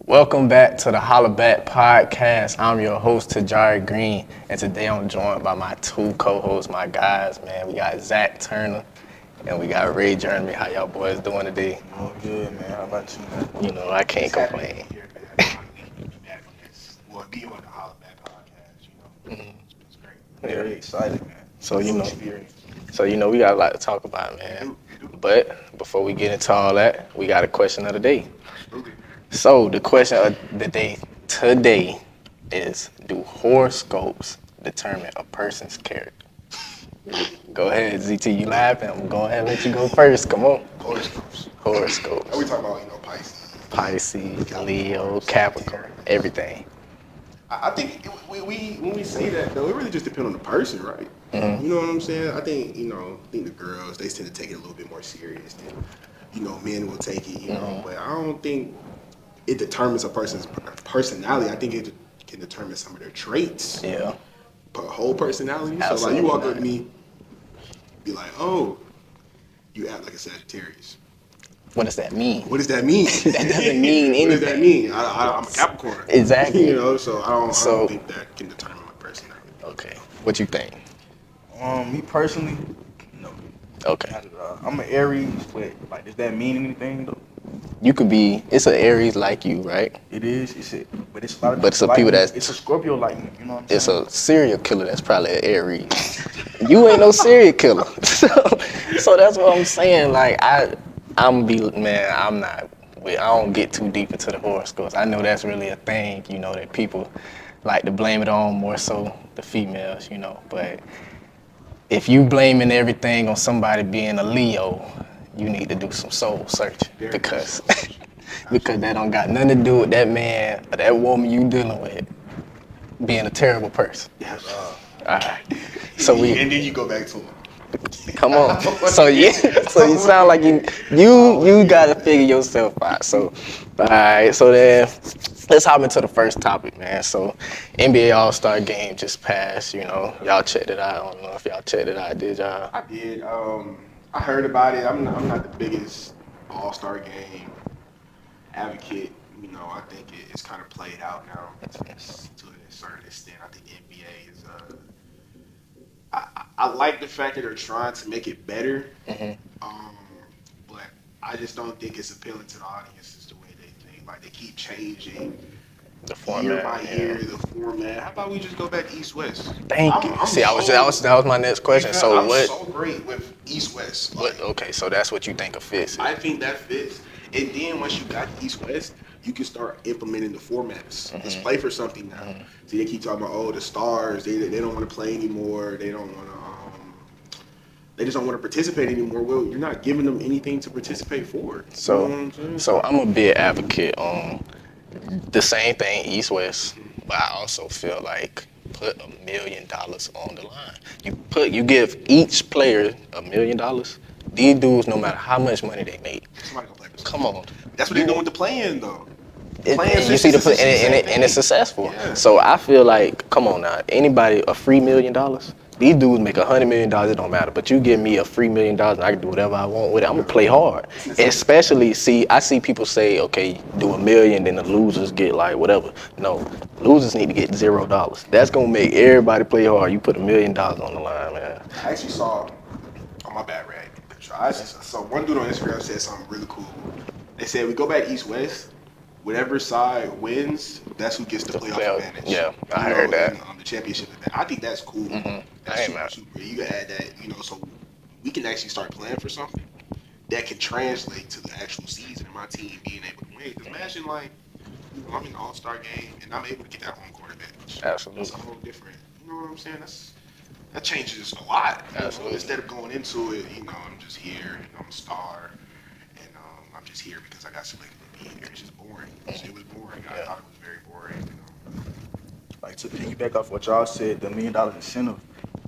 Welcome back to the Holla podcast. I'm your host, Tajari Green, and today I'm joined by my two co-hosts, my guys, man. We got Zach Turner and we got Ray Jeremy. How y'all boys doing today? Oh, good, man. How about you, man? You know, I can't complain. Well, be on the Holla podcast, It's great. Very excited, man. So you know, we got a lot to talk about, man. But before we get into all that, we got a question of the day. So the question of the day today is, do horoscopes determine a person's character? Go ahead, ZT, you laughing. I'm going ahead and let you go first. Come on. Horoscopes. Horoscopes. Are we talking about, Pisces? Pisces, Leo, Capricorn, everything. I think when we say that, though, it really just depends on the person, right? Mm-hmm. You know what I'm saying? I think, the girls, they tend to take it a little bit more serious than, men will take it, But I don't think it determines a person's personality. I think it can determine some of their traits. Yeah. But whole personality. Absolutely. So, you walk up to me, be like, oh, you act like a Sagittarius. What does that mean? What does that mean? That doesn't mean anything. What does that mean? I'm a Capricorn. Exactly. So I don't think that can determine my personality. Okay. What you think? Me personally, no. Okay. I'm an Aries, but does that mean anything though? You could be. It's an Aries like you, right? It is. But it's a lot of. But it's a like people me. that's. It's a Scorpio like me. You know what I'm It's saying? a serial killer that's probably an Aries. You ain't no serial killer. So that's what I'm saying. Like I don't get too deep into the horoscopes. I know that's really a thing, that people like to blame it on, more so the females, But if you blaming everything on somebody being a Leo, you need to do some soul searching because that don't got nothing to do with that man or that woman you dealing with being a terrible person. Yes. All right. So and then you go back to him. come on. So you sound like you gotta figure yourself out. So, all right. So then, let's hop into the first topic, man. So, NBA All-Star Game just passed. Y'all checked it out. I don't know if y'all checked it out. Did y'all? I did. I heard about it. I'm not the biggest All-Star Game advocate. I think it's kind of played out now to a certain extent. I think the NBA is. I like the fact that they're trying to make it better, but I just don't think it's appealing to the audiences the way they think. Like they keep changing The format, year by year, the format. How about we just go back to East-West? Thank you. See, that was my next question. So I'm what? so great with East-West. Okay, so that's what you think of fits. I think that fits. And then once you got East-West, you can start implementing the formats. Let's play for something now. See, they keep talking about, the stars, they don't want to play anymore. They don't want to, they just don't want to participate anymore. Well, you're not giving them anything to participate for. So, You know what I'm saying? so I'm a big advocate on the same thing, East-West, but I also feel like put $1 million on the line. You give each player $1 million. These dudes, no matter how much money they make, Somebody gonna play for come on. That's what they're doing with the play-in, though. You see the play, and it's successful. Yeah. So I feel like, come on now, anybody a free $1 million? These dudes make $100 million, it don't matter. But you give me a free $1 million, and I can do whatever I want with it. I'm gonna play hard. Especially, I see people say, okay, do $1 million, then the losers get like whatever. No, losers need to get $0. That's gonna make everybody play hard. You put $1 million on the line, man. I actually saw, my bad, Ray. I saw one dude on Instagram said something really cool. They said we go back East-West, whatever side wins, that's who gets the playoff advantage. Yeah, I heard that. The championship advantage. I think that's cool. That's super. You can add that, so we can actually start playing for something that can translate to the actual season and my team being able to win. Because imagine, I'm in the All-Star game and I'm able to get that home court advantage. Absolutely. That's a whole different, you know what I'm saying? That changes a lot. Absolutely. Instead of going into it, I'm just here, I'm a star, and I'm just here because I got selected to be here. It's just boring. It was boring. I thought it was very boring. To piggyback off what y'all said, the $1 million incentive,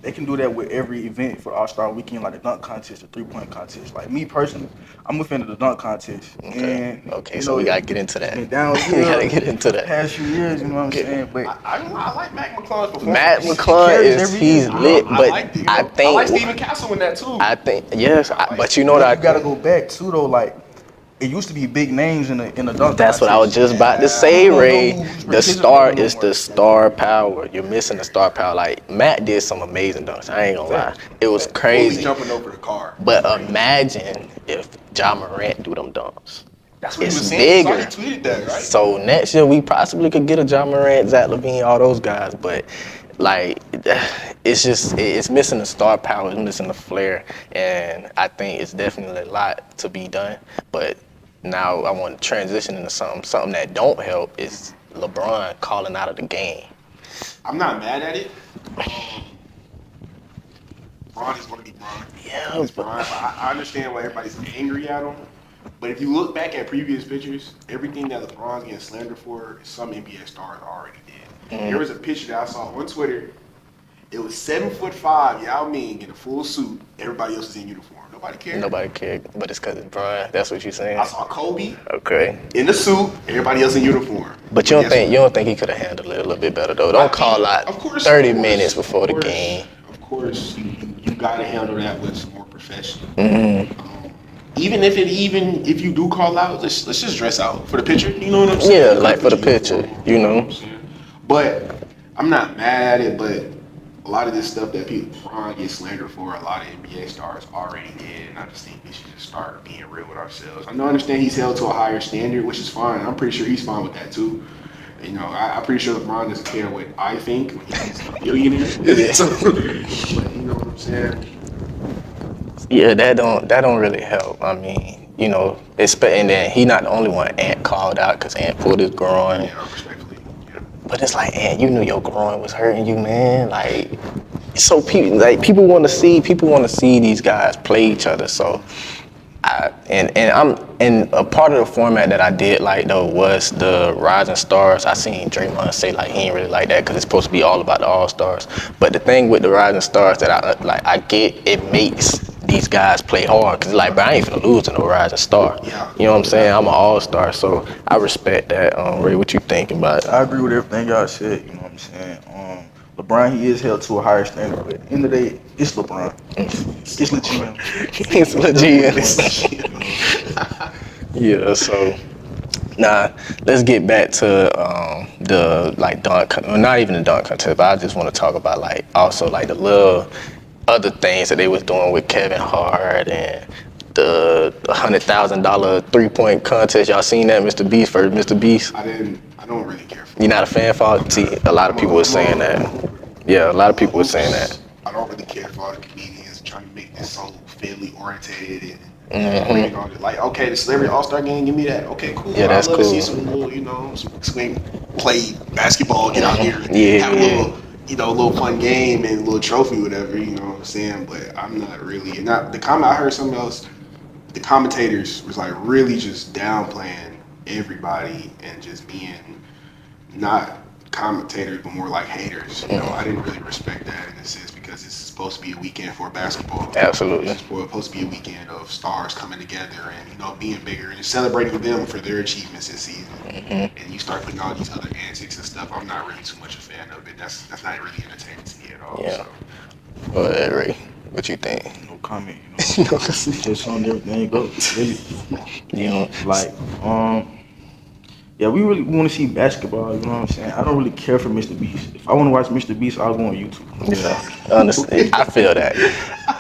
they can do that with every event for All-Star Weekend, like the dunk contest, the three-point contest. Like me personally, I'm a fan of the dunk contest. Okay, so we gotta get into that. We gotta get into that. Past few years, you know what I'm saying? But I like Mac McClung's performance. Matt McClung he's lit, but I think I like Stephen Castle in that too. I think yes, but you know that you gotta go back too though. Like it used to be big names in the dunk. That's what I was just about to say, Ray. The star is the star power. You're missing the star power. Like, Matt did some amazing dunks. I ain't gonna lie. It was crazy. Fully jumping over the car. But imagine if Ja Morant do them dunks. That's what It's he was saying. bigger. He tweeted that, right? So next year we possibly could get a Ja Morant, Zach LaVine, all those guys. But like, it's missing the star power. It's missing the flair. And I think it's definitely a lot to be done. But now I want to transition into something that don't help is LeBron calling out of the game. I'm not mad at it. Bron is going to be Bron. Yeah, It's Bron. I understand why everybody's angry at him. But if you look back at previous pictures, everything that LeBron's getting slandered for, some NBA stars already did. There was a picture that I saw on Twitter. It was 7'5" Yao Ming in a full suit. Everybody else is in uniform. Nobody cared. Nobody cared, but it's because it's Bron. That's what you're saying. I saw Kobe Okay. in the suit. Everybody else in uniform. But you don't think he could have handled it a little bit better though? Don't call out 30 minutes before the game. Of course, you got to handle that with some more professional. Mm-hmm. Even if you do call out, let's just dress out for the picture. You know what I'm saying? Yeah, like for the picture, you know. But I'm not mad at it. But a lot of this stuff that Bron gets slandered for, a lot of NBA stars already did. And I just think we should just start being real with ourselves. I understand he's held to a higher standard, which is fine. I'm pretty sure he's fine with that too. You know, I'm pretty sure LeBron doesn't care what I think when he's a billionaire. But you know what I'm saying? Yeah, that don't really help. I mean, you know, and then he not the only one Ant called out because Ant pulled his groin. Yeah, respectfully. Yeah. But it's like, Ant, you knew your groin was hurting you, man. Like, so people want to see these guys play each other. So, and a part of the format that I did like though was the Rising Stars. I seen Draymond say like he ain't really like that because it's supposed to be all about the All Stars. But the thing with the Rising Stars that I get, it makes these guys play hard because like, bro, I ain't finna lose to no Rising Star. Yeah. You know what I'm saying? I'm an All-Star, so I respect that. Ray, what you thinking about it? I agree with everything y'all said. You know what I'm saying? LeBron, he is held to a higher standard, but at the end of the day, it's LeBron. It's legit. It's legit. Yeah. So, let's get back to the like dunk. Well, not even the dunk contest, but I just want to talk about like also like the little other things that they was doing with Kevin Hart and the $100,000 3-point contest. Y'all seen that, Mr. Beast versus Mr. Beast? I don't really care for it. You're not a fan for it? See, a lot of people were saying that. Yeah, a lot of people were saying that. I don't really care for all the comedians trying to make this so family oriented and bringing all this. Like, okay, the Celebrity All-Star Game, give me that. Okay, cool. Yeah, that's I'd love cool. to see some little, you know, some swing, play basketball, get out here, and have a little, you know, a little fun game and a little trophy, whatever. You know what I'm saying? But I'm not really. And I heard something else. The commentators was like really just downplaying everybody and just being not commentators but more like haters. You know, I didn't really respect that in a sense because it's supposed to be a weekend for basketball. Absolutely. It's supposed to be a weekend of stars coming together and, you know, being bigger and celebrating them for their achievements this season. And you start putting all these other antics and stuff. I'm not really too much a fan of it. That's not really entertaining to me at all. Yeah. So. Well, Ray, what you think? No comment. You know, just on everything go. You know, Like, yeah, we really want to see basketball. You know what I'm saying? I don't really care for Mr. Beast. If I want to watch Mr. Beast, I'll go on YouTube. yeah, honestly, I feel that.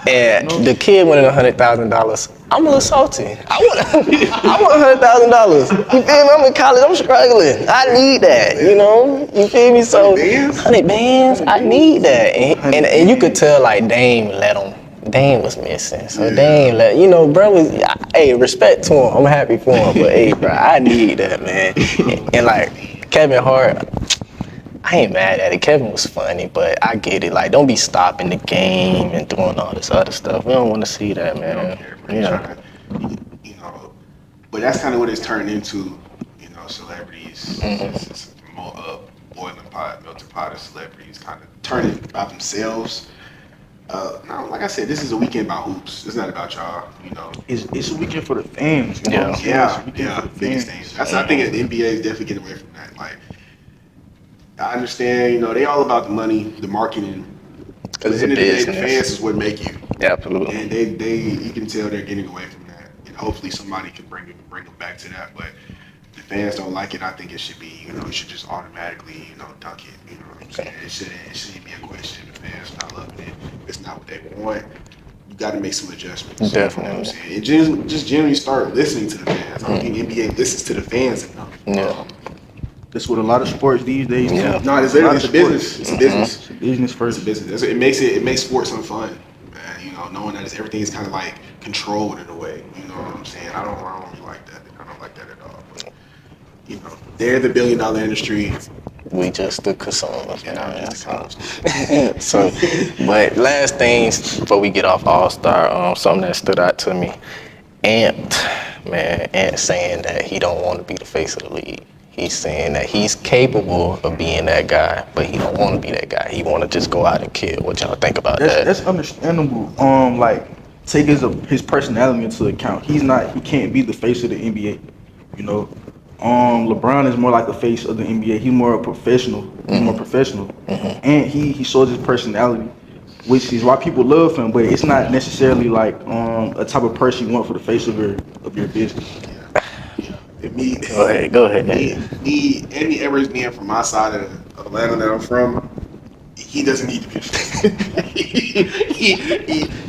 And the kid winning $100,000, I'm a little salty. I want $100,000. You feel me? I'm in college. I'm struggling. I need that. You know? You feel me? So 100 bands. I need that. And you could tell like Dame let him. Dame was missing, so Dame let bro was. Hey, respect to him. I'm happy for him, but hey, bro, I need that, man. And like Kevin Hart, I ain't mad at it. Kevin was funny, but I get it. Like, don't be stopping the game and doing all this other stuff. We don't want to see that, man. You know, but that's kind of what it's turned into. You know, celebrities. It's more boiling pot, melting pot of celebrities, kind of turning about themselves. No, like I said, this is a weekend about hoops. It's not about y'all, you know. It's a weekend for the fans. You know? Yeah. Biggest thing. I think the NBA is definitely getting away from that. Like, I understand, they all about the money, the marketing. Because it's a business. The fans is what make you. Yeah, absolutely. And they you can tell they're getting away from that. hopefully somebody can bring them back to that. But if the fans don't like it, I think it should be, it should just automatically, dunk it. You know what I'm saying? It shouldn't be a question. The fans not loving it. It's not what they want. You got to make some adjustments. Definitely. You know what I'm saying? And just generally start listening to the fans. I don't think NBA listens to the fans enough. Yeah. That's what a lot of sports these days. Yeah. No, it's a business. It's a business. It's a business first. It's a business. It makes sports unfun, man. Knowing that everything is kind of like controlled in a way. You know what I'm saying? I don't really like that. I don't like that at all. But they're the billion-dollar industry. We just the consumers, And I'm just a college So, but last things before we get off All-Star, something that stood out to me. Ant saying that he don't want to be the face of the league. He's saying that he's capable of being that guy, but he don't want to be that guy. He want to just go out and kill. What y'all think about that? That's understandable. Take his personality into account. He can't be the face of the NBA. LeBron is more like the face of the NBA. He's more a professional. And he shows his personality, which is why people love him. But it's not necessarily like a type of person you want for the face of your business. Go ahead. Anthony Edwards being from my side of Atlanta that I'm from, he doesn't need to be.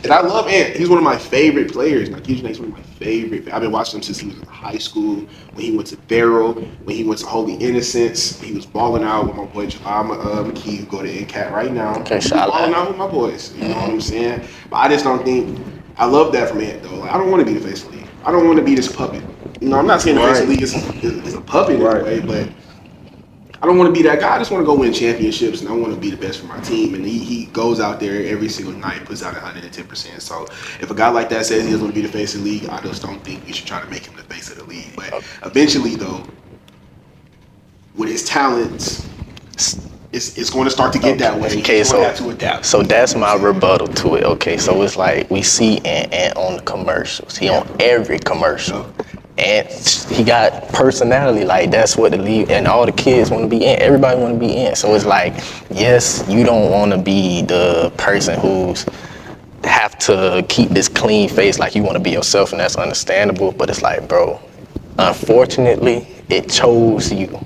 And I love Ant. He's one of my favorite players. Like, he's one of my favorite. I've been watching him since he was in high school, when he went to Barrow, when he went to Holy Innocents. He was balling out with my boy Jalal McKee, who go to NCAT right now. Okay, He's balling out with my boys. You know what I'm saying? But I just don't think. I love that from Ant, though. Like, I don't want to be the face of the league. I don't want to be this puppet. I'm not saying the face of the league is a puppet in a way, but I don't want to be that guy. I just want to go win championships, and I want to be the best for my team. And he goes out there every single night, puts out 110%. So if a guy like that says he doesn't want to be the face of the league, I just don't think we should try to make him the face of the league. But eventually, though, with his talents, it's going to start to get that way. Okay, He's going to have to adapt. So that's my rebuttal to it. Okay, so it's like we see Ant on the commercials. He on every commercial. And he got personality, like that's what the league and all the kids want to be in. Everybody want to be in. So it's like, yes, you don't want to be the person who's have to keep this clean face, like you want to be yourself, and that's understandable. But it's like, bro, unfortunately, it chose you.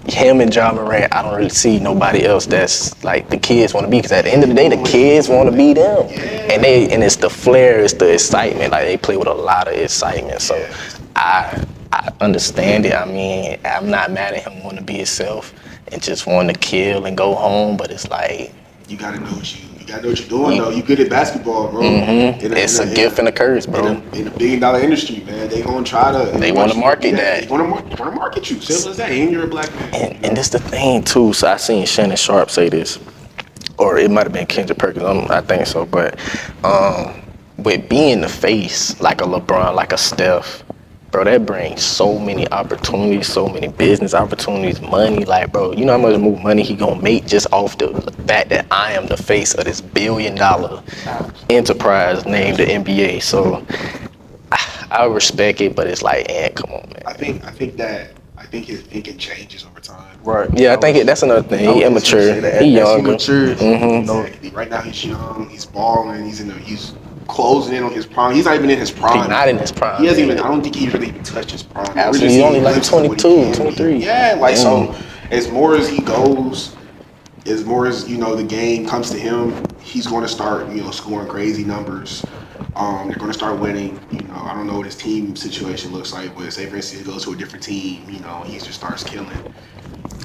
Him and Ja Morant, I don't really see nobody else that's like the kids want to be. Because at the end of the day, the kids want to be them, and it's the flair, it's the excitement. Like they play with a lot of excitement. So I understand it. I mean, I'm not mad at him wanting to be himself and just wanting to kill and go home. But it's like you gotta know what you're doing, though. You good at basketball, bro. It's a gift and a curse, bro. In a billion-dollar industry, man, they gonna try to. They want to market that. They want to market you. Simple as that. And you're a black man. And this the thing too. So I seen Shannon Sharp say this, or it might have been Kendrick Perkins. I think so. But with being the face, like a LeBron, like a Steph, bro, that brings so many opportunities, so many business opportunities, money. Like, bro, you know how much more money he gonna make just off the fact that I am the face of this billion-dollar enterprise named the NBA. So I respect it, but it's like, come on, man. I think his thinking changes over time. Right. Yeah, I think that's another thing. He immature. He younger. Exactly. Right now he's young. He's balling. He's closing in on his prime. He's not even in his prime. He's not in his prime. He hasn't even. I don't think he really even touched his prime. Absolutely. He's only like 22, 23. Yeah, like so. As more as he goes, as more as the game comes to him, he's going to start scoring crazy numbers. They're going to start winning. I don't know what his team situation looks like, but say for instance he goes to a different team, he just starts killing.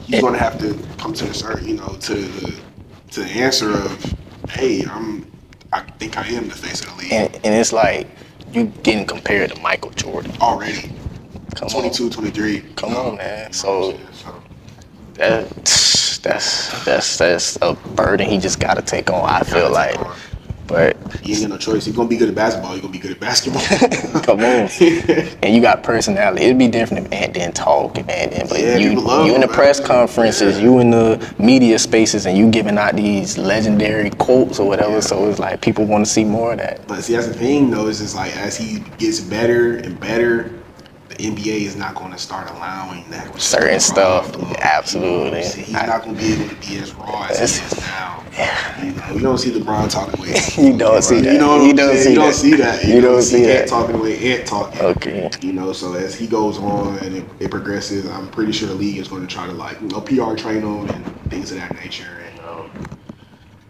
He's going to have to come to the certain, to the answer of, hey, I think I am the face of the league. And it's like you getting compared to Michael Jordan Already. Come 22, on. 23. Come on, man. So that's a burden he just got to take on. I feel like, but he ain't got no choice. He's gonna be good at basketball. He's gonna be good at basketball. Come on. And you got personality. It'd be different if Ant didn't talk and Ant didn't. But you in the press conferences, you in the media spaces, and you giving out these legendary quotes or whatever. So it's like people want to see more of that. But see, that's the thing though. Is just like as he gets better and better, the NBA is not going to start allowing that certain stuff. Absolutely. He's not going to be able to be as raw as he is now. You don't see LeBron talking with. You don't see that. You know what You I'm don't saying? see You that. don't see that. You don't see Ant that. talking the way Ant talking. Okay. You know, so as he goes on and it progresses, I'm pretty sure the league is going to try to like PR train him and things of that nature. And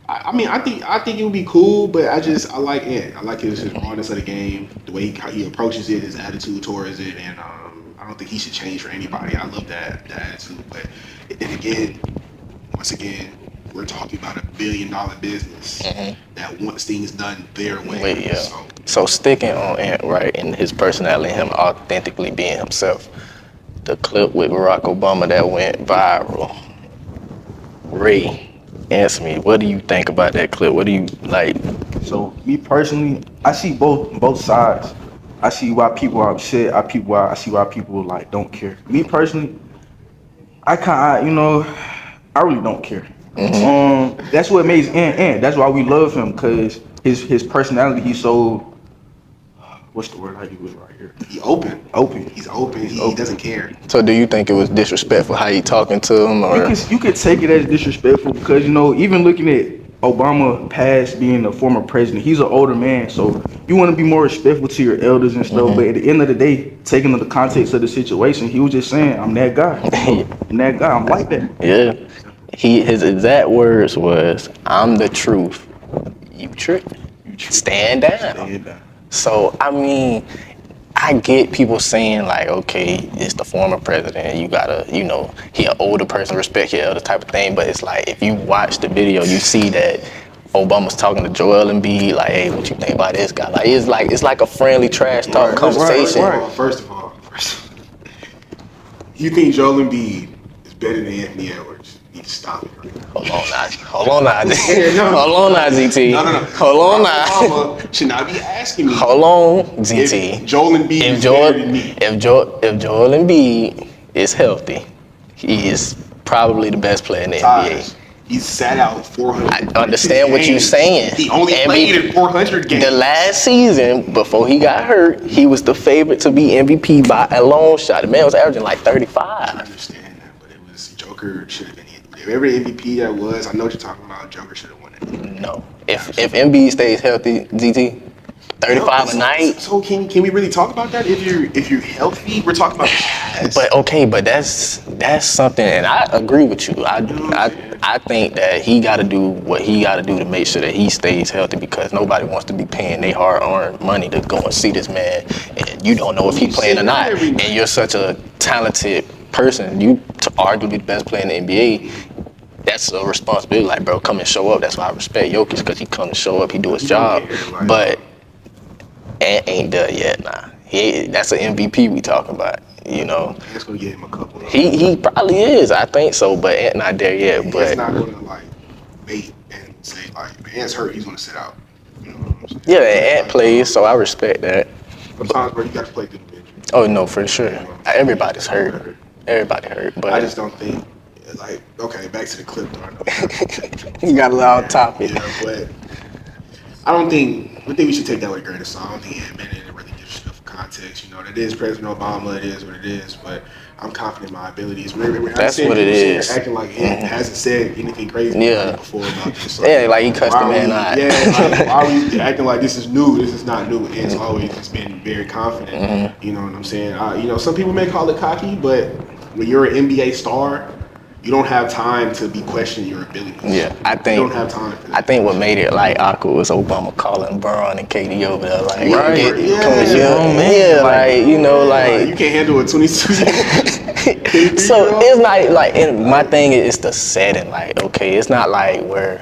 I mean, I think it would be cool, but I like Ant. I like his rawness of the game, the way how he approaches it, his attitude towards it, and I don't think he should change for anybody. I love that attitude, but then again, once again, we're talking about $1 billion business that wants things done their way. Wait, yeah. So sticking on Ant, right, and his personality, him authentically being himself. The clip with Barack Obama that went viral. Ray, answer me. What do you think about that clip? What do you like? So me personally, I see both sides. I see why people are upset. I see why people like don't care. Me personally, I really don't care. That's what makes Ant. That's why we love him, cause his personality. He's so. What's the word I use right here? He's open. He's open. He doesn't care. So do you think it was disrespectful how you talking to him, or You could take it as disrespectful because even looking at Obama past being a former president, he's an older man, so you want to be more respectful to your elders and stuff. But at the end of the day, taking into the context of the situation, he was just saying, "I'm that guy. I'm that guy. I'm like that." Yeah. His exact words was, "I'm the truth. You trick. Stand down." So I mean, I get people saying like, okay, it's the former president. You gotta, he an older person, respect your elder type of thing. But it's like if you watch the video, you see that Obama's talking to Joel Embiid, like, hey, what you think about this guy? Like it's like a friendly trash talk conversation. First of all, you think Joel Embiid is better than Anthony Edwards? You need to stop it. Hold on now, No. Hold on now, ZT. No. Hold on now. Obama should not be asking me. Hold on, ZT. If Joel Embiid is better than me. If Joel Embiid is healthy, he is probably the best player in the NBA. He sat out 400. I understand what you're saying. He only played in 400 games. The last season, before he got hurt, he was the favorite to be MVP by a long shot. The man was averaging like 35. I understand that, but it was Joker should have been in. Every MVP that was, I know what you're talking about. Joker should have won it. No, if Embiid stays healthy, ZT, 35 a night. So can we really talk about that? If you're healthy, we're talking about. But that's something, and I agree with you. I think that he got to do what he got to do to make sure that he stays healthy, because nobody wants to be paying their hard-earned money to go and see this man, and you don't know if he's playing or not. And you're such a talented person, you arguably the best player in the NBA. That's a responsibility. Like, bro, come and show up. That's why I respect Jokic, because he come and show up. He do his job, but Ant ain't done yet. Nah, that's an MVP we talking about. Ant's gonna give him a couple. He probably is. I think so, but Ant not there yet. But Ant's not gonna like bait and say like, if Ant's hurt, he's gonna sit out. You know what I'm saying? yeah, and Ant plays, so I respect that. Sometimes, bro, you got to play through the bench. Oh no, for sure. Everybody's hurt. Everybody hurt, but I just don't think. Like, okay, back to the clip though. I know you got a lot of topic. Yeah, but I think we should take that with a grain of salt. I don't think Ant meant it in a really disrespectful context. That is President Obama. It is what it is. But I'm confident in my abilities. That's what it is. Acting like Ant hasn't said anything crazy before about this. Like he cussed the man out. Yeah, like, why are we acting like this is new? This is not new. Ant's always just been very confident. You know what I'm saying? Some people may call it cocky, but when you're an NBA star, you don't have time to be questioning your abilities. Yeah, I think you don't have time for that. I think what made it like awkward was Obama calling Braun and KD over there like, you can't handle a 22. So it's not like, my thing is the setting. Like, okay, it's not like we're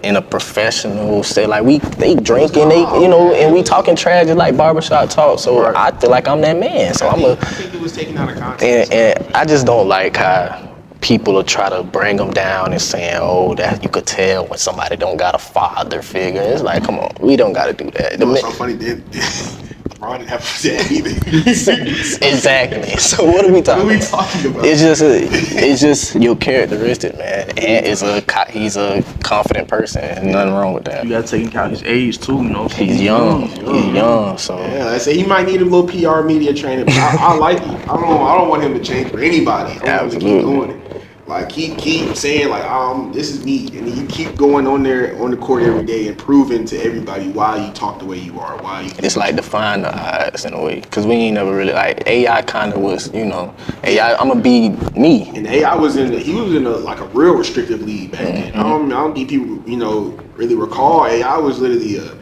in a professional set. Like they drinking, and we talking trash just like barbershop talk. So I feel like I'm that man. So I think it was taken out of context. And I just don't like how people will try to bring them down and saying, oh, that you could tell when somebody don't got a father figure. It's like, come on, we don't got to do that. It's so funny. LeBron didn't have to say that either. Exactly. So what are we talking about? Talking about? It's just your characteristic, man. And he's a confident person, and nothing wrong with that. You gotta take into account his age too, He's young. He's young. So yeah, I say he might need a little PR media training, but I like it. I don't want him to change for anybody. I want him to keep doing it. Like keep saying like this is me, and then you keep going on there on the court every day and proving to everybody why you talk the way you are, why you. It's like define the odds in a way, cause we ain't never really like AI kind of was, you know, AI. I'ma be me. And AI was in like a real restrictive league back then. I don't think people really recall AI was literally a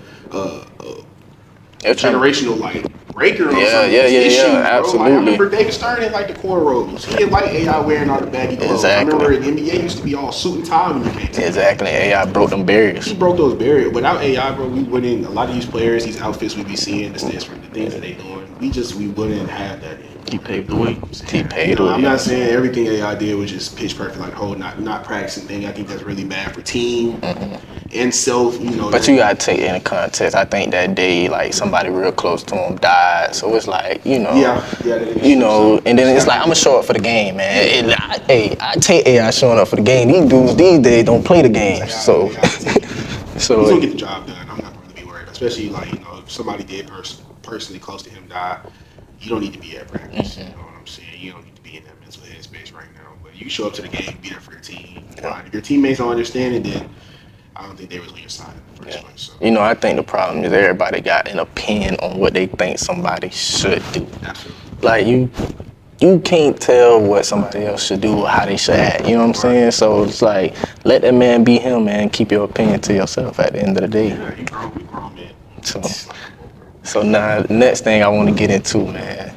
generational like breaker on some issues, bro. absolutely. Like, I remember David Stern had like the cornrows. He didn't like AI wearing all the baggy clothes. Exactly. I remember the NBA used to be all suit and tie when you came to Exactly. AI broke them barriers. He broke those barriers. Without AI, bro, we wouldn't. A lot of these players, these outfits we be seeing, the things that they doing, we wouldn't have that. He paved the way. He paved the way. I'm not saying everything AI did was just pitch perfect, like whole not practicing thing. I think that's really bad for team and self. But you gotta take it in context. I think that day, like somebody real close to him died, so it's like and then it's like I'm gonna show up for the game, man. I take AI showing up for the game. These dudes these days don't play the game, so he's gonna get the job done. I'm not gonna be worried, especially like if somebody did personally close to him die. You don't need to be at practice. You know what I'm saying? You don't need to be in that mental headspace right now. But you show up to the game, be there for your team. Fine. If your teammates don't understand it, then I don't think they was on your side in the first place. So. I think the problem is everybody got an opinion on what they think somebody should do. Absolutely. Like you can't tell what somebody else should do or how they should act. You know what I'm saying? So it's like let that man be him, man. Keep your opinion to yourself at the end of the day. Yeah, we grown, man. So now the next thing I want to get into, man,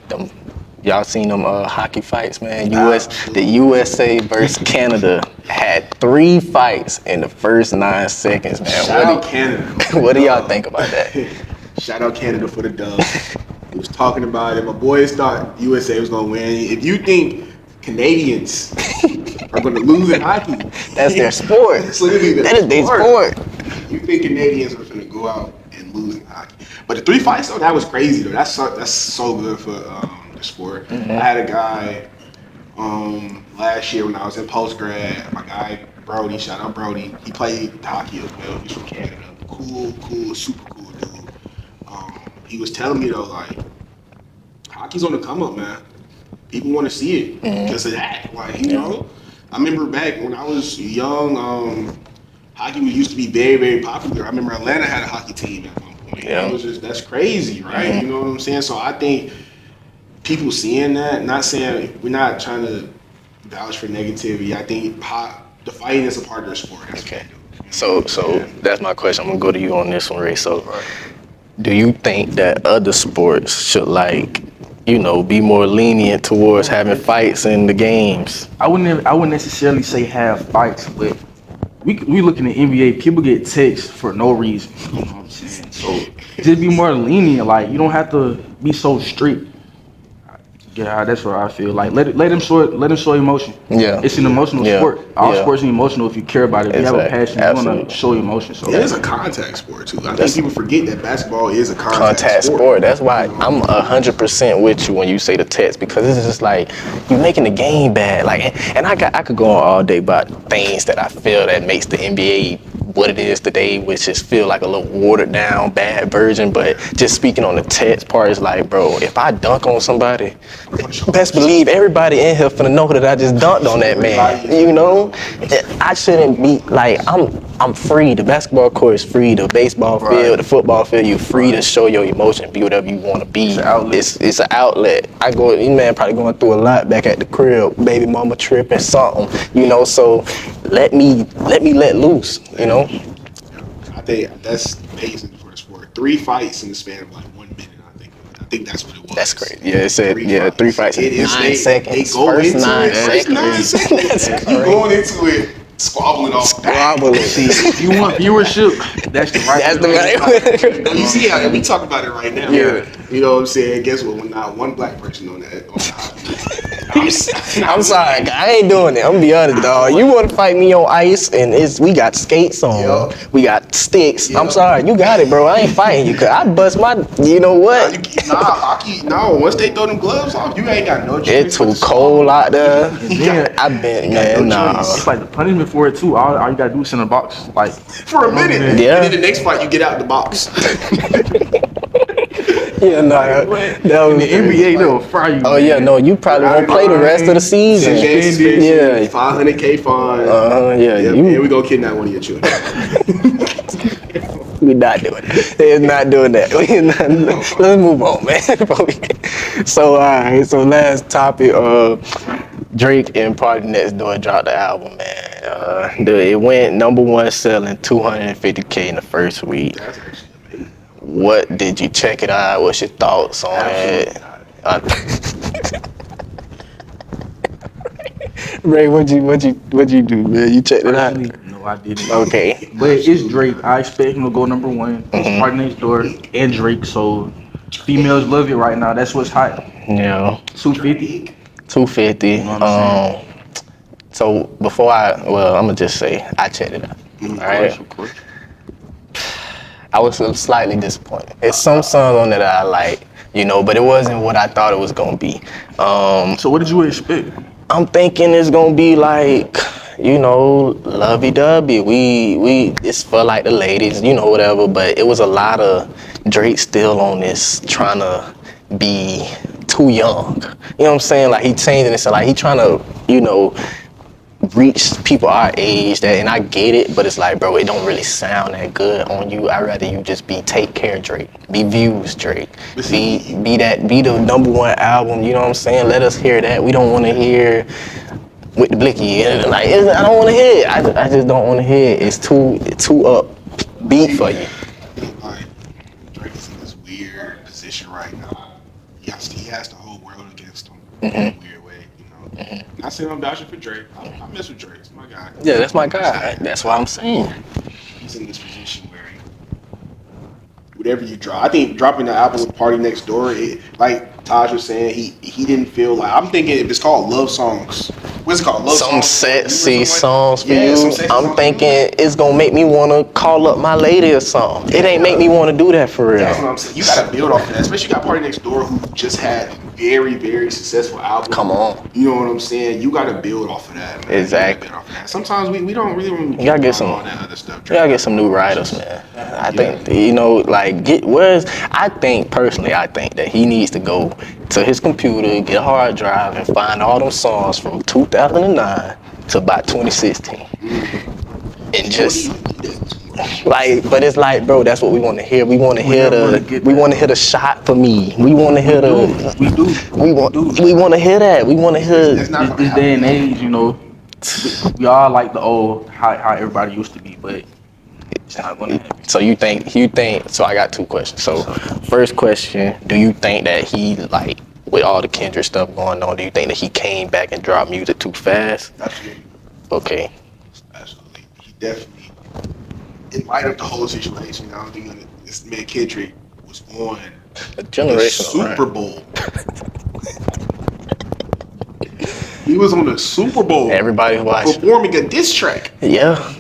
y'all seen them hockey fights, man? The USA versus Canada had 3 fights in the first 9 seconds, man. Shout out Canada. What do y'all think about that? Shout out Canada for the dub. He was talking about it. My boys thought USA was gonna win. If you think Canadians are gonna lose in hockey, that's their sport. That is their sport. You think Canadians are gonna go out and lose in hockey? But the 3 fights though, that was crazy though. That's so good for the sport. I had a guy last year when I was in post grad. My guy Brody, shout out Brody. He played hockey as well. He's from Canada. Cool, super cool dude. He was telling me though, like hockey's on the come up, man. People want to see it because of that. Like I remember back when I was young, hockey used to be very, very popular. I remember Atlanta had a hockey team at one point. Yeah. It was just that's crazy, right? You know what I'm saying? So I think people seeing that, not saying we're not trying to vouch for negativity. I think the fighting is a part of the sport. That's okay. So that's my question. I'm gonna go to you on this one, Ray. So, do you think that other sports should be more lenient towards having fights in the games? I wouldn't necessarily say have fights, but we looking at NBA. People get texts for no reason. You know what I'm saying? So just be more lenient. Like you don't have to be so strict. Yeah, that's what I feel. Like let them show emotion. Yeah, it's an emotional sport. All sports are emotional if you care about it. If you have a passion, you want to show emotion. So it is a contact sport too. I think people forget that basketball is a contact sport. That's why I'm 100% with you when you say the text, because it's just like you're making the game bad. Like, and I could go on all day about things that I feel that makes the NBA what it is today, which just feel like a little watered down bad version. But just speaking on the text part, is like, bro, if I dunk on somebody, best believe everybody in here finna know that I just dunked on that man. I shouldn't be like, I'm free. The basketball court is free. The baseball field, the football field, you're free to show your emotion, be whatever you want to be. It's an outlet. Man probably going through a lot back at the crib, baby mama tripping, something, so let me let loose, I think that's amazing for the sport. 3 fights in the span of like 1 minute. I think that's what it was. That's great. Yeah, it said 3 fights in 9 seconds. They go first into 9 it. seconds. First 9 seconds. You going into it squabbling off that. See, if you want viewership, that's the right way. You see how we talk about it right now. Yeah. You know what I'm saying? Guess what? We're not one black person on that. I'm sorry, I ain't doing it. I'm gonna be honest, dog. You want to fight me on ice, and we got skates on, we got sticks. I'm sorry, you got it, bro. I ain't fighting you, cause I bust my. You know what? Hockey. No, once they throw them gloves off, you ain't got no choice. It's too cold out there. I've been, man. Nah. It's like the punishment for it too. All you gotta do is sit in a box, like for a minute. Yeah. And then the next fight, you get out the box. Yeah, no, that was In the NBA, they'll fire you. Oh yeah, no, you probably won't play the rest of the season. Yeah, Yeah. 500K fine. Yeah, Yep, you. and we gonna kidnap one of your children. We not doing that. They're not doing that. Let's move on, man. So, all right. So, last topic. Drake and Party Next Door dropped the album, man. It went #1 selling 250K in the first week. That's actually amazing. What did you check it out? What's your thoughts on Absolutely it? not. Ray, what'd you do, man? You checked it out? No, I didn't. Okay. But it's Drake. I expect him to go #1. It's Party Next Door and Drake. So females love it right now. That's what's hot. Yeah. 250. 250. You know what I'm saying? So before I'm gonna just say I checked it out. All right. Of course. I was slightly disappointed. It's some songs on there that I like, but it wasn't what I thought it was gonna be. So what did you expect? I'm thinking it's gonna be like, lovey-dovey. We it's for like the ladies, whatever. But it was a lot of Drake still on this trying to be too young. You know what I'm saying? Like he changing it, so like he trying to, reach people our age and I get it, but it's like, bro, it don't really sound that good on you. I'd rather you just Take Care Drake, be Views Drake, be the #1 album. You know what I'm saying? Let us hear that. We don't want to hear with the blicky. I don't want to hear it. I just don't want to hear it. It's too upbeat for you. Like Drake is in this weird position right now. He has the whole world against him in a weird way. Not saying I'm vouching for Drake. I mess with Drake. It's my guy. Yeah, that's my guy. That's what I'm saying. He's in this position where whatever you drop, I think dropping the album with Party Next Door, like Taj was saying, he didn't feel like. I'm thinking if it's called Love Songs, what's it called? Love Some Songs? sexy songs for Yeah, you. some sexy I'm songs thinking it's gonna make me wanna call up my lady or something. It ain't make me wanna do that for real. That's what I'm saying. You gotta build off of that, especially you got Party Next Door who just had very, very successful albums. Come on. You know what I'm saying? You gotta build off of that, man. Exactly. You gotta build off of that. Sometimes we don't really want to You gotta get some. all that other stuff. You gotta get some new writers, man. I think I think that he needs to go to his computer, get a hard drive, and find all them songs from 2009 to about 2016, and just but it's like, bro, that's what we want to hear. We want to hear the shot for me. We want to hear we want to hear that. We want to hear This day and age, we all like the old how everybody used to be, but it's not gonna happen. So you think, so I got two questions. So first question, do you think that he, like, with all the Kendrick stuff going on, do you think that he came back and dropped music too fast? Absolutely. Okay. Absolutely. He definitely, in light of the whole situation, I don't think that this man Kendrick was on A the generational Super Bowl. He was on the Super Bowl. Everybody's watching. Performing a diss track. Yeah.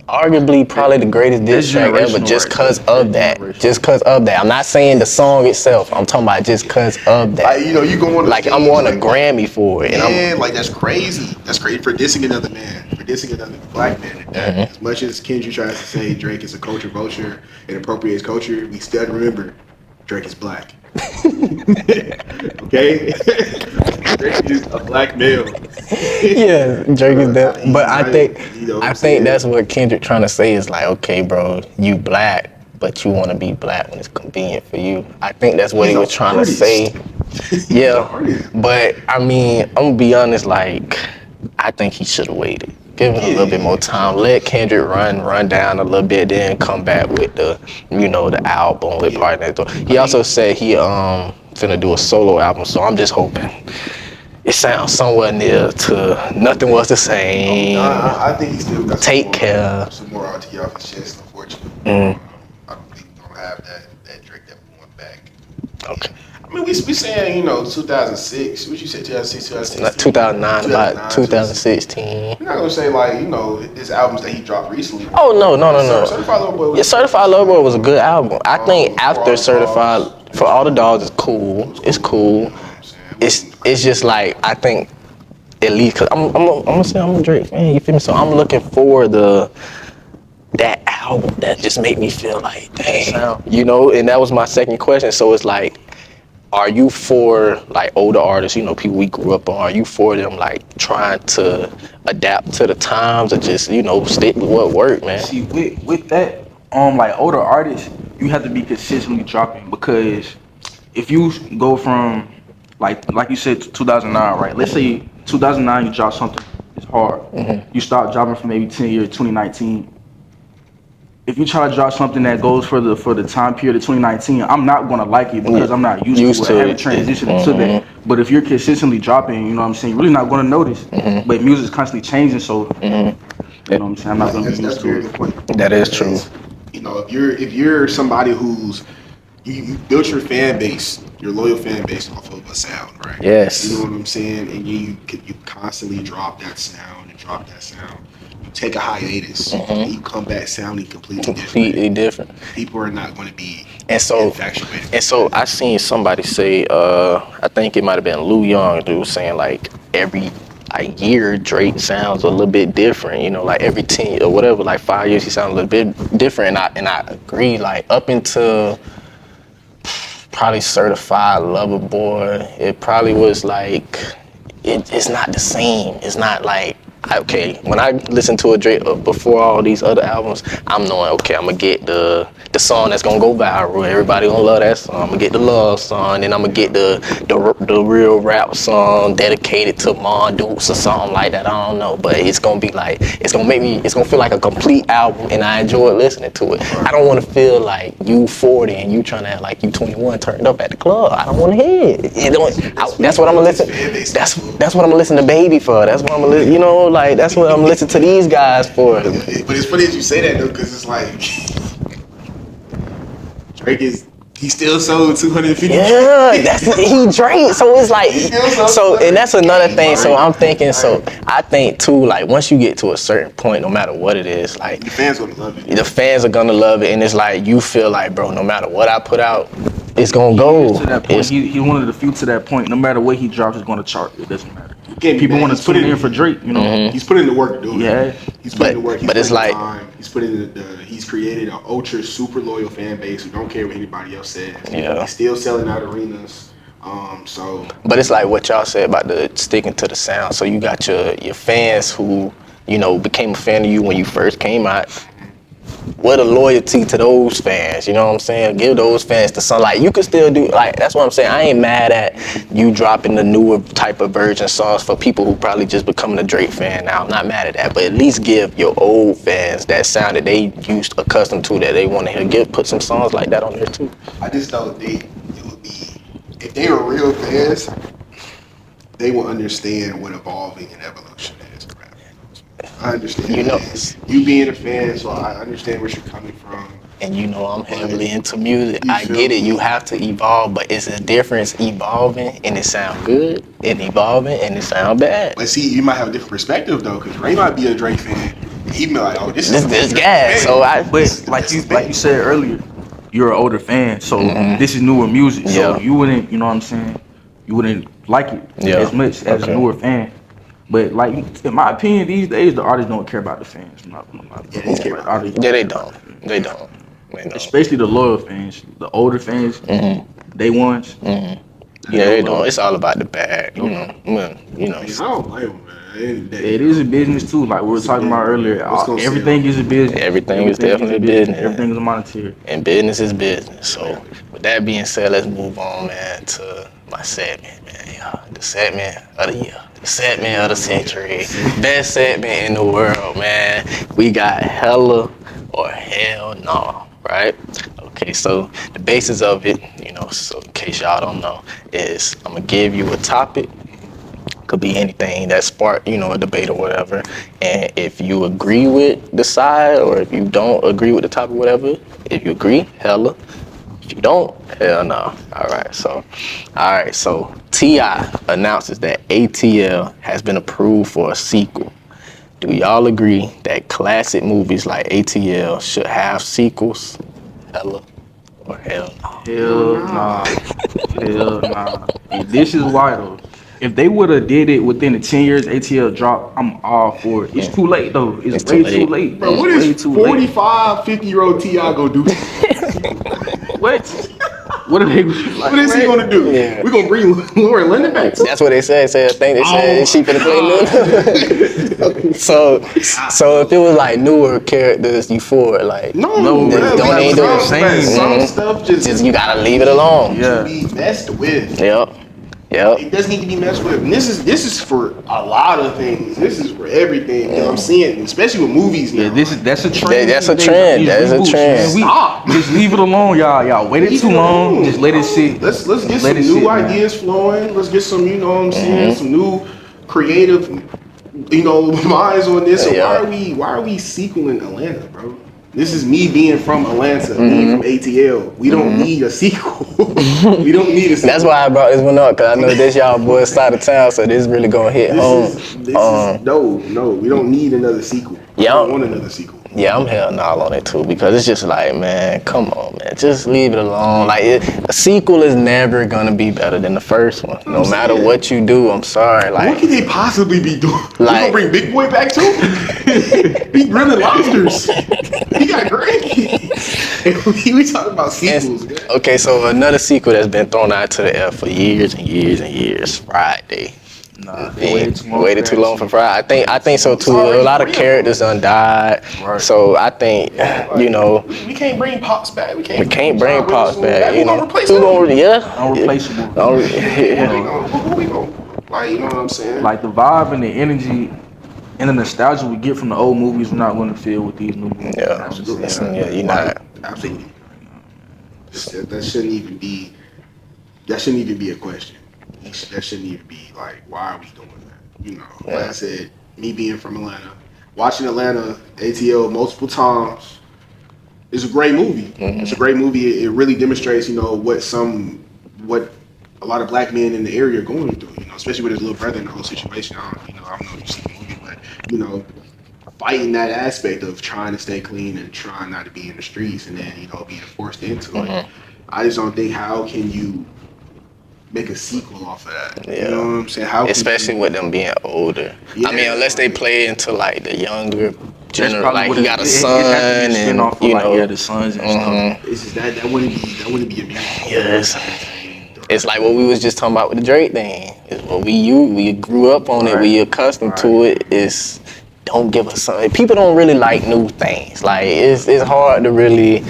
Arguably, probably the greatest diss track ever, just because of that. Just because of that. I'm not saying the song itself. I'm talking about just because of that. Like, you go on the Like, stage, I'm on a Grammy for it. Man, like, that's crazy. That's crazy for dissing another man, for dissing another black man. As much as Kendrick tries to say Drake is a culture vulture and appropriates culture, we still remember Drake is black. Okay? Drake is a black male. Yeah, Drake is that. But I think that's what Kendrick trying to say is like, okay, bro, you black, but you want to be black when it's convenient for you. I think that's what he was trying to say. Yeah, but I mean, I'm gonna be honest. Like, I think he should have waited. Give him a little bit more time. Let Kendrick run down a little bit, then come back with the album with Party Next Door. He also said he finna do a solo album, so I'm just hoping it sounds somewhere near to Nothing Was the Same. I think he still got Take Care. Some more out to get off his chest, unfortunately. I don't think he's gonna have that Drake that we want back. Okay. I mean, we saying, 2006. What you said, 2006, 2016? 2009, about 2016. You're not gonna say like, his albums that he dropped recently. Oh no. Certified Lover Boy. Yeah, Certified Lover Boy was a good album. I think after Certified For All the Dogs is cool. It's cool. It's just like, I think at least, cause I'm gonna say I'm a Drake fan. You feel me? So I'm looking for that album that just made me feel like, dang, you know. And that was my second question. So it's like, are you for like older artists, you know, people we grew up on, are you for them like trying to adapt to the times or just, you know, stick with what worked, man? See, with that, like older artists, you have to be consistently dropping, because if you go from like you said 2009, right? Let's say 2009 you drop something, it's hard. You start dropping for maybe 10 years, 2019. If you try to drop something that goes for the time period of 2019, I'm not gonna like it because I'm not used to it. I haven't transitioned into that. But if you're consistently dropping, you know what I'm saying, you're really not gonna notice. But music's constantly changing, so you know what I'm saying, I'm not gonna be used to it. That is true. You know, if you're somebody who's you built your fan base, your loyal fan base off of a sound, right? Yes. You know what I'm saying? And you constantly drop that sound and drop that sound. You take a hiatus and you come back sounding completely different. People are not going to be infatuated. And so I seen somebody say, I think it might have been Lou Young, dude, saying like every year Drake sounds a little bit different, you know, like every 10 or whatever, like 5 years he sounds a little bit different. And I agree, like up until probably Certified Lover Boy, it probably was like, it's not the same. It's not like, okay, when I listen to a Drake before all these other albums, I'm knowing, okay, I'm gonna get the song that's gonna go viral. Everybody gonna love that song. I'm gonna get the love song, then I'm gonna get the real rap song dedicated to Mon Dukes or something like that. I don't know, but it's gonna be like, it's gonna feel like a complete album, and I enjoy listening to it. I don't want to feel like you 40 and you trying to act like you 21 turned up at the club. I don't want to hear it. That's what I'm gonna listen. That's what I'm gonna listen to Baby for. That's what I'm gonna listen. You know, like that's what I'm listening to these guys for. But it's funny that you say that though, because it's like Drake he still sold 250. Yeah, he Drake. So it's like, and that's another thing. So I'm thinking, so I think too, like once you get to a certain point, no matter what it is, like the fans gonna love it. The fans are gonna love it, and it's like you feel like, bro, no matter what I put out, it's gonna go. To that point, he one of the few to that point. No matter what he drops, it's gonna chart. It doesn't matter. People want to put it in for Drake, you know. He's putting the work to do it. Yeah, he's putting the work. But it's like he's putting he's created an ultra super loyal fan base who don't care what anybody else says. Yeah, he's still selling out arenas. So. But it's like what y'all said about the sticking to the sound. So you got your fans who, you know, became a fan of you when you first came out. What a loyalty to those fans, you know what I'm saying? Give those fans the sun. Like, you could still do, like, that's what I'm saying. I ain't mad at you dropping the newer type of version songs for people who probably just becoming a Drake fan now. I'm not mad at that, but at least give your old fans that sound that they used accustomed to, that they want to hear. Put some songs like that on there too. I just know it would be, if they were real fans, they will understand what evolving and evolution is. I understand. You know, you being a fan, so I understand where you're coming from. And you know, I'm heavily into music. I get it. You have to evolve, but it's a difference evolving and it sound good, and evolving and it sound bad. But see, you might have a different perspective though, because Ray might be a Drake fan. He be like, oh, this gas. So but like you said earlier, you're an older fan, so this is newer music. So you wouldn't, you know what I'm saying? You wouldn't like it as much as a newer fan. But like, in my opinion, these days the artists don't care about the fans. They don't. They don't. Especially the loyal fans, the older fans, they ones. Yeah, they don't. It's all about the bag, you know. You know. I don't blame them, man. It is a business too. Like we were talking about earlier, everything is a business. Everything is definitely a business. Everything is monetary. And business is business. So with that being said, let's move on, man, to my segment, man. Yeah, the segment of the year. The segment of the century. Best segment in the world, man. We got Hella or Hell No, right? Okay, so the basis of it, you know, so in case y'all don't know, is I'm gonna give you a topic. Could be anything that spark, you know, a debate or whatever. And if you agree with the side, or if you don't agree with the topic, whatever, if you agree, hella. If you don't, hell no. All right, so T.I. announces that ATL has been approved for a sequel. Do y'all agree that classic movies like ATL should have sequels? Hella or hell no? Hell nah. Hell nah. And this is why though. If they would have did it within the 10 years ATL drop, I'm all for it. It's too late though. It's way too late. Bro, what Way is too late. 45, 50-year-old T.I. gonna do? What? What are they like? What is he gonna do? Yeah. We gonna bring Lauren London back too? That's what they said. I think they said she finna play new. So if it was like newer characters, you for it? Like No, don't ain't do it. Some stuff just You gotta leave it alone. to be messed with. Yep. It doesn't need to be messed with. And this is for a lot of things. This is for everything. You know what I'm seeing, especially with movies now. Yeah, that's a trend. That's a trend. That's a trend. Stop. Just leave it alone, y'all. Y'all waited too long. Just let it sit. Let's get some new ideas flowing. Let's get some, you know what I'm saying, some new creative, you know, minds on this. So why are we sequeling Atlanta, bro? This is me being from Atlanta, being from ATL. We don't need a sequel. We don't need a sequel. That's why I brought this one up, because I know this y'all boys side of town, so this really gonna hit home. No, we don't need another sequel. I don't want another sequel. Yeah, I'm hell no on it too, because it's just like, man, come on, man, just leave it alone. Like, a sequel is never gonna be better than the first one, no matter what you do. I'm sorry, like, what could they possibly be doing? Like, we gonna bring Big Boy back too? He grilling lobsters. He got great. We talking about sequels. Okay, so another sequel that's been thrown out to the F for years and years and years, Friday. Nah, waited too long for Friday. I think so too. A lot of characters done died. Right. So I think, you know, we can't bring Pops back. We can't bring Pops back. You know, unreplaceable. Who we gonna, like, you know what I'm saying? Like the vibe and the energy and the nostalgia we get from the old movies, we're not going to feel with these new movies. Yeah, you're not. Absolutely. That shouldn't even be. That shouldn't even be a question. That shouldn't even be like, why are we doing that? You know, like I said, me being from Atlanta, watching Atlanta ATL multiple times, it's a great movie. It's a great movie. It really demonstrates, you know, what a lot of black men in the area are going through. You know, especially with his little brother in the whole situation. I don't know if you see the movie, but you know, fighting that aspect of trying to stay clean and trying not to be in the streets, and then, you know, being forced into it. I just don't think, how can you make a sequel off of that? Yeah. You know what I'm saying? Especially with them being older. Yeah. I mean, unless they play into like the younger generation, probably like he got a son and you know, the sons and stuff. It's just that wouldn't be amazing. Yes. It's like what we was just talking about with the Drake thing. It's what we grew up on it. We accustomed to it. It's, don't give us something. People don't really like new things. Like it's hard to really.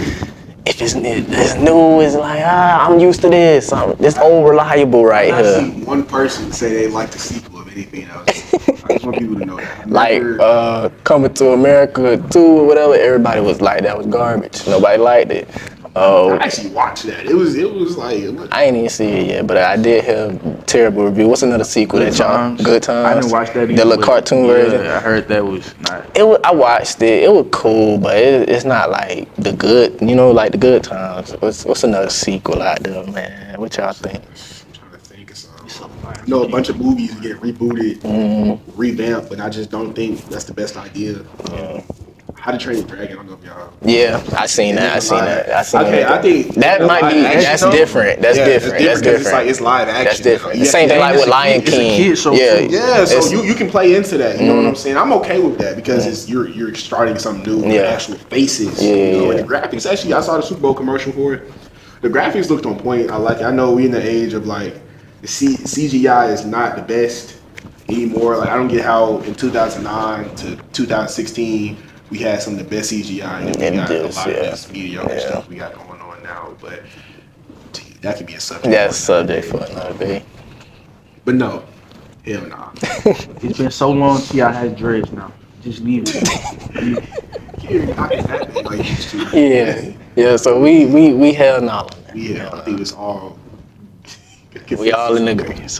If it's new, it's like, I'm used to this. It's unreliable right I've here. seen one person say they like the sequel of anything else. I just want people to know that. Like Coming to America 2 or whatever, everybody was like, that was garbage. Nobody liked it. I actually watched that. It was like. I ain't even see it yet, but I did hear a terrible review. What's another sequel that y'all? Good Times. I didn't watch that either. The little cartoon version. I heard that was not. I watched it. It was cool, but it's not like the good. You know, like the Good Times. What's another sequel out there, man? What y'all think? I'm trying to think of something. You know, a bunch of movies get rebooted, revamped, but I just don't think that's the best idea. How to Train Your Dragon. I don't know if y'all. Yeah, I seen that. I think that might be. That's different. That's different. It's like it's live action. That's different. The same thing like with Lion King. Yeah. So you can play into that. You know what I'm saying? I'm okay with that because you're starting something new with actual faces. You know, and the graphics. Actually, I saw the Super Bowl commercial for it. The graphics looked on point. I like it. I know we in the age of like the CGI is not the best anymore. Like I don't get how in 2009 to 2016. We had some of the best CGI, and we got a lot of this mediocre stuff we got going on now. But that could be a subject. That's a subject for another day. But no, hell nah. It's been so long T.I. has dreads now. Just leave it. Yeah. So we hell nah on that. Yeah, I think it's all. We all in agreement.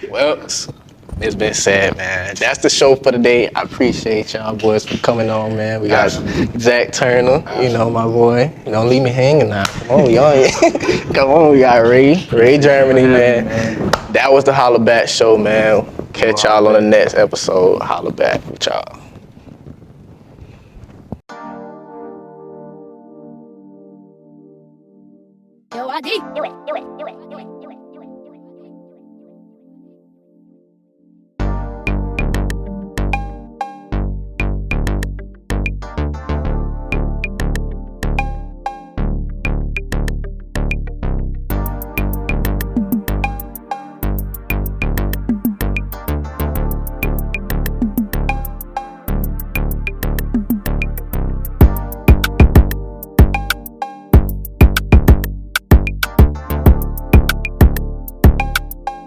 Well. It's been sad, man. That's the show for today. I appreciate y'all boys for coming on, man. We got Zach Turner, you know, my boy. You don't leave me hanging now. Come on, y'all. Come on, we got Ray Germany, man. That was the Holla Back show, man. Catch y'all on the next episode. Holla Back with y'all. Yo, I did.